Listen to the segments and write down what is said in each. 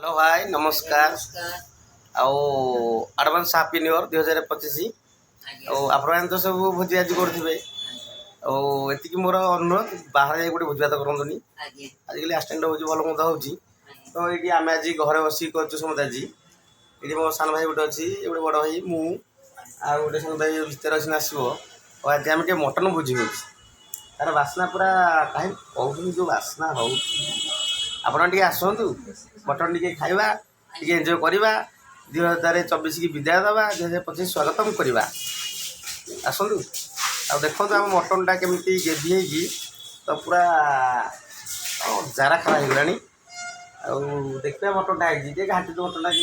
hello भाई नमस्कार आडभांस happy new year 2025 आप तो सब भोजी आज करेंगे एति मोर अनुरोध बाहर जाए गोटे भोजी भात करूँ आजिकल आक्सीडेंट हो भल मत हो तो ये आम आज घर बस कर समझे आज ये मो सान भाई गोटे अच्छी गोटे बड़ भाई मु गोटे सान भाई भितर अच्छी आसो आज आम मटन भोजी हो तार बास्ना पूरा कहीं कहूँ जो बास्ना हो आपण टे आसतु मटन टे खाइबा टे एंजय करवा 2024 की विदाय दवा 2025 स्वागतम करवा आसतु आ देखो आम मटनटा केमी गेवी होगी तो पूरा जारा खरा होगा देखिए मटनटा है घाटी जो मटनटा कि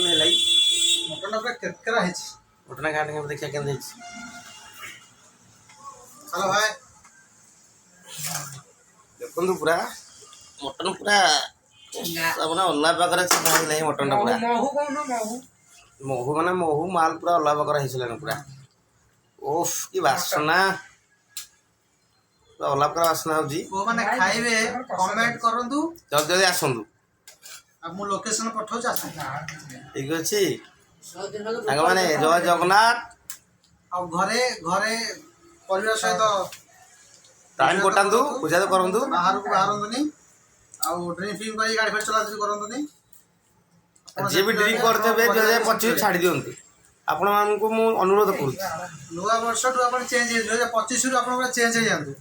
मटन पूरा केरकेरा है मटन घाटी देखिए केमती चलो भाई देखो पूरा मटन पूरा अपना अल्लाह पाकर नहीं मटन पूरा महू माने महू माल पूरा अल्लाह पाकर हो पूरा ओफ की बासना पूरा अल्लाह पाकर बासना हो माने खाइबे कमेंट करंतु जल्दी जल्दी आसतु अब मु लोकेशन पठाउ आस ठीक अच्छे मैंने जय जगन्नाथ अब घरे घरे परिवार सहित टाइम कटातु पूजा तो करूँ बाहर को बाहरंतुनी आउ ड्रिंकिंग गाड़ी फेर चला करंतुनी जी भी ड्रिंक करते 2025 छाड़ी दिंतु आपण मानक मु अनुरोध करुँ नुआ वर्ष टू आप चेंज 2025 रु आप चेंज हो जातु